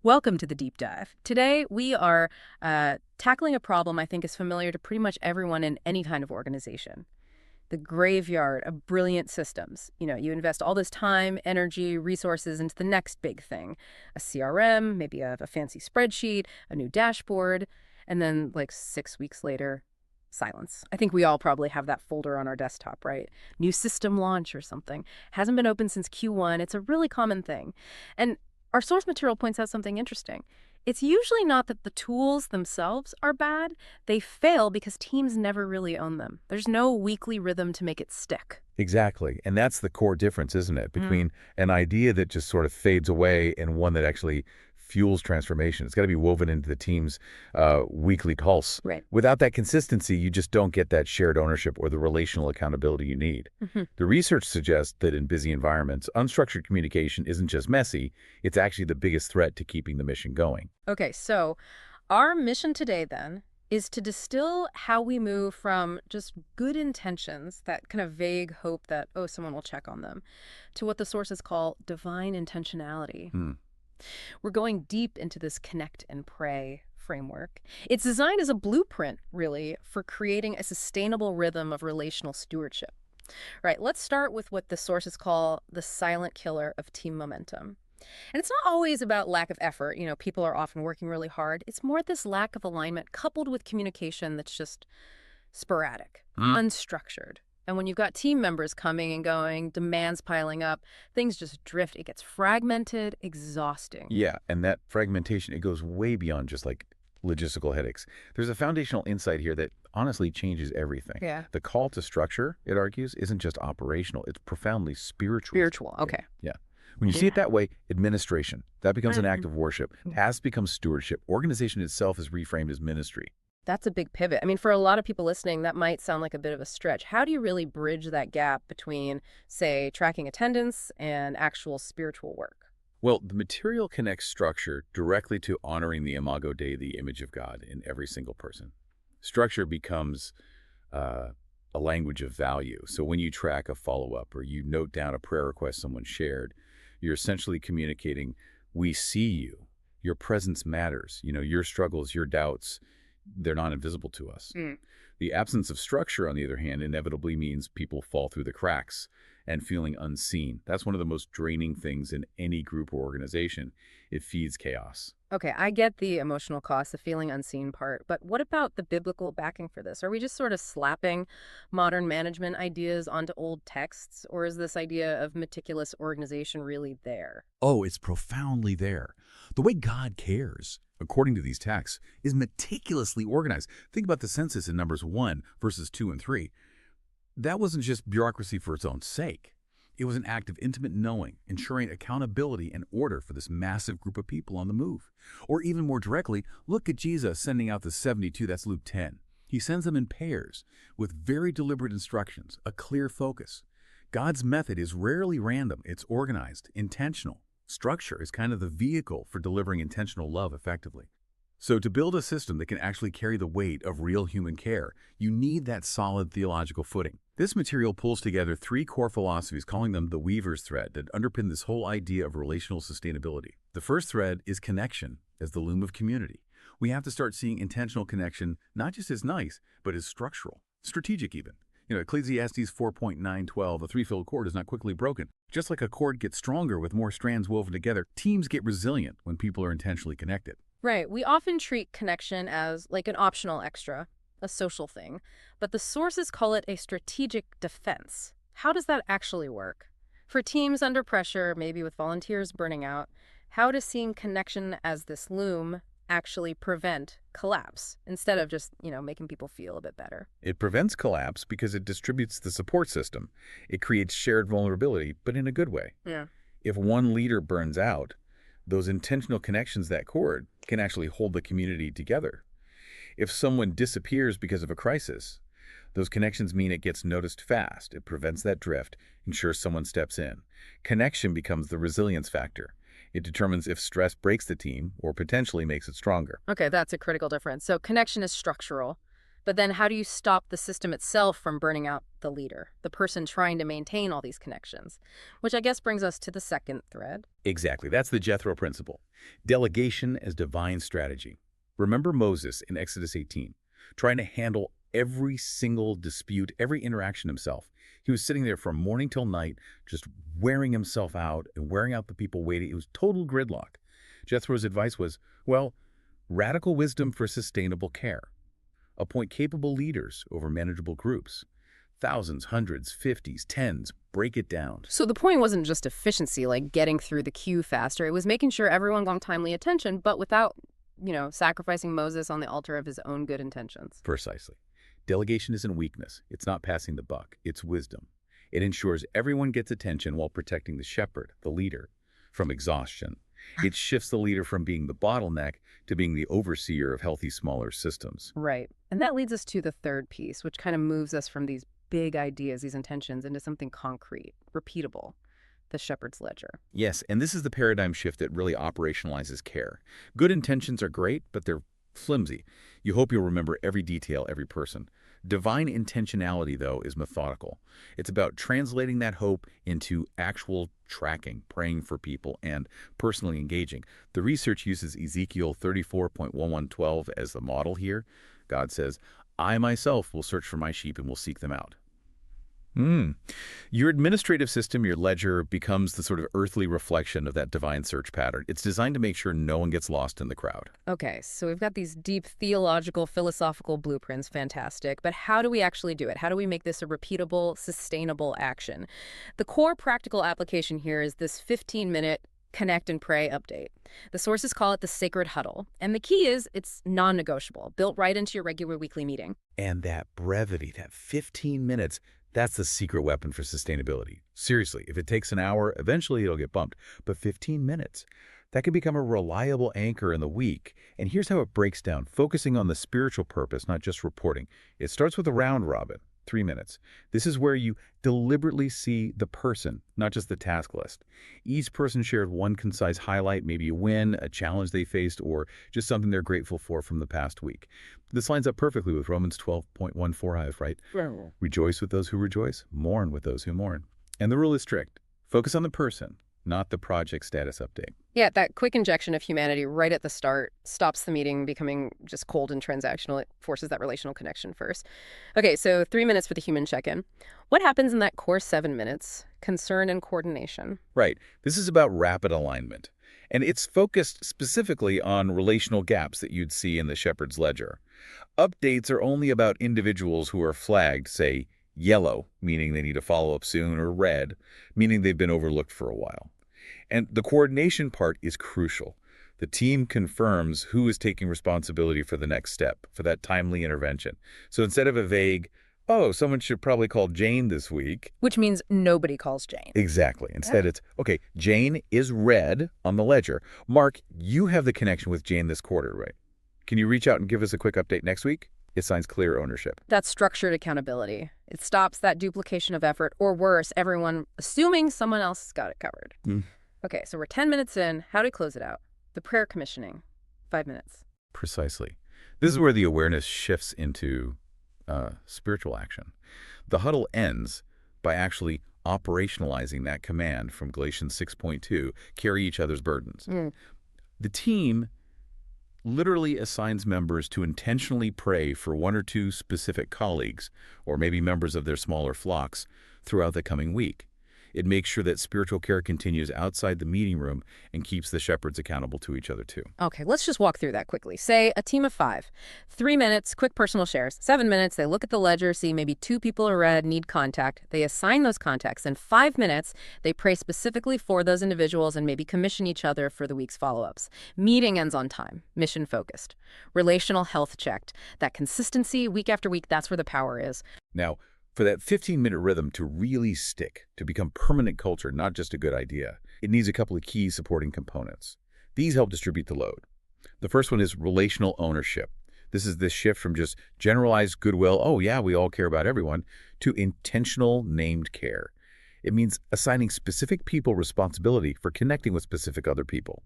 Welcome to the deep dive. Today, we are tackling a problem I think is familiar to pretty much everyone in any kind of organization. The graveyard of brilliant systems. You invest all this time, energy, resources into the next big thing. A CRM, maybe a fancy spreadsheet, a new dashboard, and then like 6 weeks later, silence. I think we all probably have that folder on our desktop, right? New system launch or something. Hasn't been open since Q1. It's a really common thing. And our source material points out something interesting. It's usually not that the tools themselves are bad. They fail because teams never really own them. There's no weekly rhythm to make it stick. Exactly. And that's the core difference, isn't it? Mm. Between an idea that just sort of fades away and one that actually fuels transformation. It's got to be woven into the team's weekly pulse. Right. Without that consistency, you just don't get that shared ownership or the relational accountability you need. Hmm. The research suggests that in busy environments, unstructured communication isn't just messy, it's actually the biggest threat to keeping the mission going. Okay, so our mission today then is to distill how we move from just good intentions, that kind of vague hope that, oh, someone will check on them, to what the sources call divine intentionality. Hmm. We're going deep into this connect and pray framework. It's designed as a blueprint, really, for creating a sustainable rhythm of relational stewardship. Right, let's start with what the sources call the silent killer of team momentum. And it's not always about lack of effort. People are often working really hard. It's more this lack of alignment coupled with communication that's just sporadic, unstructured. And when you've got team members coming and going, demands piling up, things just drift. It gets fragmented, exhausting. Yeah, and that fragmentation, it goes way beyond just like logistical headaches. There's a foundational insight here that honestly changes everything. Yeah. The call to structure, it argues, isn't just operational, it's profoundly spiritual. Spiritual, okay. Yeah. When you see it that way, administration, that becomes an act Mhm. of worship. Tasks become stewardship. Organization itself is reframed as ministry. That's a big pivot. I mean, for a lot of people listening, that might sound like a bit of a stretch. How do you really bridge that gap between, say, tracking attendance and actual spiritual work? Well, the material connects structure directly to honoring the imago Dei, the image of God, in every single person. Structure becomes a language of value. So when you track a follow-up or you note down a prayer request someone shared, you're essentially communicating, we see you. Your presence matters. Your struggles, your doubts, they're not invisible to us. Mm. The absence of structure, on the other hand, inevitably means people fall through the cracks and feeling unseen. That's one of the most draining things in any group or organization. It feeds chaos. Okay, I get the emotional cost, the feeling unseen part, but what about the biblical backing for this? Are we just sort of slapping modern management ideas onto old texts, or is this idea of meticulous organization really there? Oh, it's profoundly there. The way God cares, according to these texts, is meticulously organized. Think about the census in Numbers 1, verses 2 and 3. That wasn't just bureaucracy for its own sake. It was an act of intimate knowing, ensuring accountability and order for this massive group of people on the move. Or even more directly, look at Jesus sending out the 72, that's Luke 10. He sends them in pairs, with very deliberate instructions, a clear focus. God's method is rarely random, it's organized, intentional. Structure is kind of the vehicle for delivering intentional love effectively. So to build a system that can actually carry the weight of real human care, you need that solid theological footing. This material pulls together three core philosophies, calling them the weaver's thread, that underpin this whole idea of relational sustainability. The first thread is connection as the loom of community. We have to start seeing intentional connection not just as nice, but as structural, strategic even. Ecclesiastes 4.9:12, a three-fold cord is not quickly broken. Just like a cord gets stronger with more strands woven together, teams get resilient when people are intentionally connected. Right. We often treat connection as like an optional extra, a social thing, but the sources call it a strategic defense. How does that actually work? For teams under pressure, maybe with volunteers burning out, how does seeing connection as this loom actually prevent collapse instead of just, making people feel a bit better? It prevents collapse because it distributes the support system. It creates shared vulnerability, but in a good way. Yeah. If one leader burns out, those intentional connections, that cord, can actually hold the community together. If someone disappears because of a crisis, those connections mean it gets noticed fast. It prevents that drift, ensures someone steps in. Connection becomes the resilience factor. It determines if stress breaks the team or potentially makes it stronger. Okay, that's a critical difference. So connection is structural. But then how do you stop the system itself from burning out the leader, the person trying to maintain all these connections? Which I guess brings us to the second thread. Exactly. That's the Jethro principle. Delegation as divine strategy. Remember Moses in Exodus 18, trying to handle every single dispute, every interaction himself. He was sitting there from morning till night, just wearing himself out and wearing out the people waiting. It was total gridlock. Jethro's advice was, well, radical wisdom for sustainable care. Appoint capable leaders over manageable groups. Thousands, hundreds, fifties, tens, break it down. So the point wasn't just efficiency, like getting through the queue faster. It was making sure everyone got timely attention, but without, sacrificing Moses on the altar of his own good intentions. Precisely. Delegation isn't weakness. It's not passing the buck. It's wisdom. It ensures everyone gets attention while protecting the shepherd, the leader, from exhaustion. It shifts the leader from being the bottleneck to being the overseer of healthy, smaller systems. Right. And that leads us to the third piece, which kind of moves us from these big ideas, these intentions, into something concrete, repeatable, the shepherd's ledger. Yes, and this is the paradigm shift that really operationalizes care. Good intentions are great, but they're flimsy. You hope you'll remember every detail, every person. Divine intentionality, though, is methodical. It's about translating that hope into actual tracking, praying for people, and personally engaging. The research uses Ezekiel 34.1112 as the model here. God says, I myself will search for my sheep and will seek them out. Your administrative system, your ledger, becomes the sort of earthly reflection of that divine search pattern. It's designed to make sure no one gets lost in the crowd. Okay, so we've got these deep theological, philosophical blueprints, fantastic, but how do we actually do it? How do we make this a repeatable, sustainable action? The core practical application here is this 15-minute connect and pray update. The sources call it the sacred huddle, and the key is it's non-negotiable, built right into your regular weekly meeting. And that brevity, that 15 minutes, that's the secret weapon for sustainability. Seriously, if it takes an hour, eventually it'll get bumped. But 15 minutes, that can become a reliable anchor in the week. And here's how it breaks down, focusing on the spiritual purpose, not just reporting. It starts with a round robin, 3 minutes. This is where you deliberately see the person, not just the task list. Each person shared one concise highlight, maybe a win, a challenge they faced, or just something they're grateful for from the past week. This lines up perfectly with Romans 12.145, right? Rejoice with those who rejoice, mourn with those who mourn. And the rule is strict. Focus on the person, not the project status update. Yeah, that quick injection of humanity right at the start stops the meeting becoming just cold and transactional. It forces that relational connection first. Okay, so 3 minutes for the human check-in. What happens in that core 7 minutes? Concern and coordination. Right. This is about rapid alignment. And it's focused specifically on relational gaps that you'd see in the shepherd's ledger. Updates are only about individuals who are flagged, say, yellow, meaning they need to follow up soon, or red, meaning they've been overlooked for a while. And the coordination part is crucial. The team confirms who is taking responsibility for the next step, for that timely intervention. So instead of a vague, oh, someone should probably call Jane this week. Which means nobody calls Jane. Exactly. Instead it's, okay, Jane is red on the ledger. Mark, you have the connection with Jane this quarter, right? Can you reach out and give us a quick update next week? It signs clear ownership. That's structured accountability. It stops that duplication of effort, or worse, everyone assuming someone else has got it covered. Okay, so we're 10 minutes in. How do we close it out? The prayer commissioning, 5 minutes. Precisely. This is where the awareness shifts into spiritual action. The huddle ends by actually operationalizing that command from Galatians 6.2, carry each other's burdens. The team literally assigns members to intentionally pray for one or two specific colleagues, or maybe members of their smaller flocks, throughout the coming week. It makes sure that spiritual care continues outside the meeting room and keeps the shepherds accountable to each other too. Okay, let's just walk through that quickly. Say a team of 5, 3 minutes, quick personal shares. 7 minutes, they look at the ledger, see maybe 2 people are red, need contact. They assign those contacts. In 5 minutes, they pray specifically for those individuals and maybe commission each other for the week's follow-ups. Meeting ends on time, mission focused. Relational health checked. That consistency week after week, that's where the power is. Now, for that 15-minute rhythm to really stick, to become permanent culture, not just a good idea, it needs a couple of key supporting components. These help distribute the load. The first one is relational ownership. This is this shift from just generalized goodwill, oh yeah, we all care about everyone, to intentional named care. It means assigning specific people responsibility for connecting with specific other people.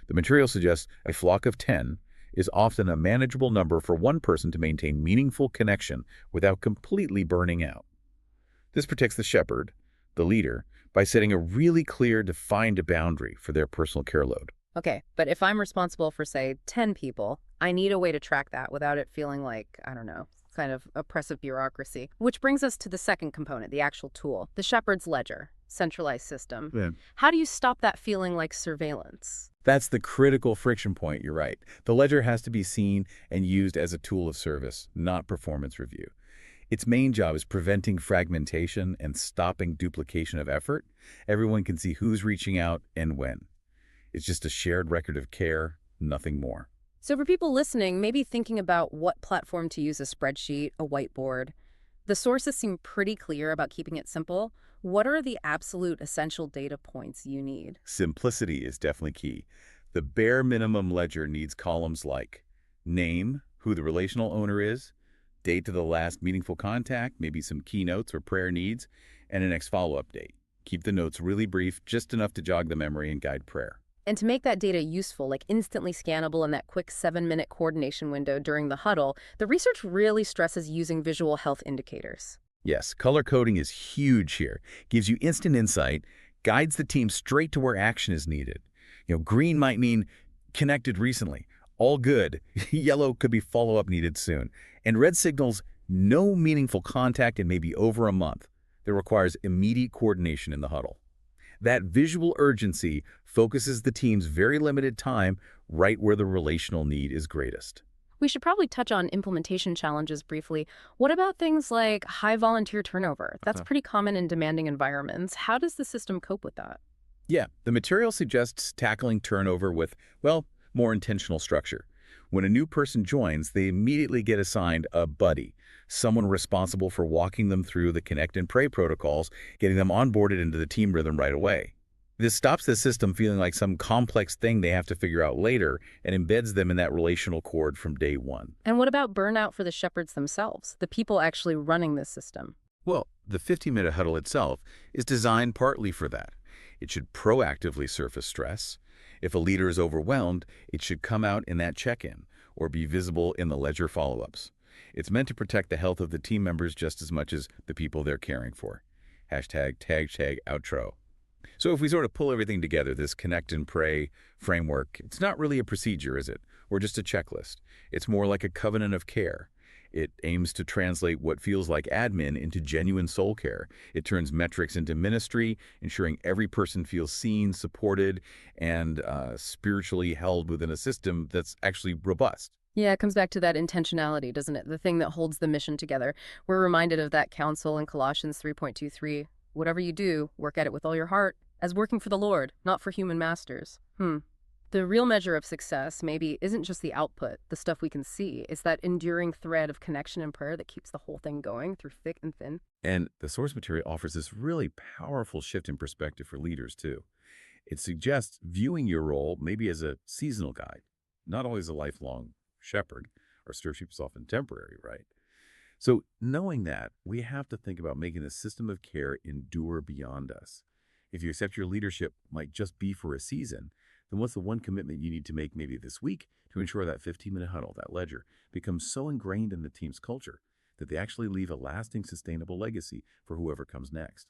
The material suggests a flock of 10, is often a manageable number for one person to maintain meaningful connection without completely burning out. This protects the shepherd, the leader, by setting a really clear, defined boundary for their personal care load. Okay, but if I'm responsible for, say, 10 people, I need a way to track that without it feeling like, I don't know, kind of oppressive bureaucracy. Which brings us to the second component, the actual tool, the shepherd's ledger, centralized system. Yeah. How do you stop that feeling like surveillance? That's the critical friction point, you're right. The ledger has to be seen and used as a tool of service, not performance review. Its main job is preventing fragmentation and stopping duplication of effort. Everyone can see who's reaching out and when. It's just a shared record of care, nothing more. So for people listening, maybe thinking about what platform to use, a spreadsheet, a whiteboard. The sources seem pretty clear about keeping it simple. What are the absolute essential data points you need? Simplicity is definitely key. The bare minimum ledger needs columns like name, who the relational owner is, date to the last meaningful contact, maybe some key notes or prayer needs, and an next follow-up date. Keep the notes really brief, just enough to jog the memory and guide prayer. And to make that data useful, like instantly scannable in that quick 7-minute coordination window during the huddle, the research really stresses using visual health indicators. Yes, color coding is huge here. Gives you instant insight, guides the team straight to where action is needed. Green might mean connected recently, all good. Yellow could be follow-up needed soon. And red signals no meaningful contact in maybe over a month. That requires immediate coordination in the huddle. That visual urgency focuses the team's very limited time right where the relational need is greatest. We should probably touch on implementation challenges briefly. What about things like high volunteer turnover? That's pretty common in demanding environments. How does the system cope with that? Yeah, the material suggests tackling turnover with, well, more intentional structure. When a new person joins, they immediately get assigned a buddy, someone responsible for walking them through the connect and pray protocols, getting them onboarded into the team rhythm right away. This stops the system feeling like some complex thing they have to figure out later and embeds them in that relational cord from day one. And what about burnout for the shepherds themselves, the people actually running this system? Well, the 15-minute huddle itself is designed partly for that. It should proactively surface stress. If a leader is overwhelmed, it should come out in that check-in or be visible in the ledger follow-ups. It's meant to protect the health of the team members just as much as the people they're caring for. Hashtag, tag, outro. So if we sort of pull everything together, this connect and pray framework, it's not really a procedure, is it? Or just a checklist. It's more like a covenant of care. It aims to translate what feels like admin into genuine soul care. It turns metrics into ministry, ensuring every person feels seen, supported, and spiritually held within a system that's actually robust. Yeah, it comes back to that intentionality, doesn't it? The thing that holds the mission together. We're reminded of that counsel in Colossians 3:23. Whatever you do, work at it with all your heart, as working for the Lord, not for human masters. The real measure of success maybe isn't just the output, the stuff we can see. It's that enduring thread of connection and prayer that keeps the whole thing going through thick and thin. And the source material offers this really powerful shift in perspective for leaders, too. It suggests viewing your role maybe as a seasonal guide, not always a lifelong shepherd. Our stewardship is often temporary, right? So knowing that, we have to think about making the system of care endure beyond us. If you accept your leadership might just be for a season, then what's the one commitment you need to make maybe this week to ensure that 15-minute huddle, that ledger, becomes so ingrained in the team's culture that they actually leave a lasting, sustainable legacy for whoever comes next?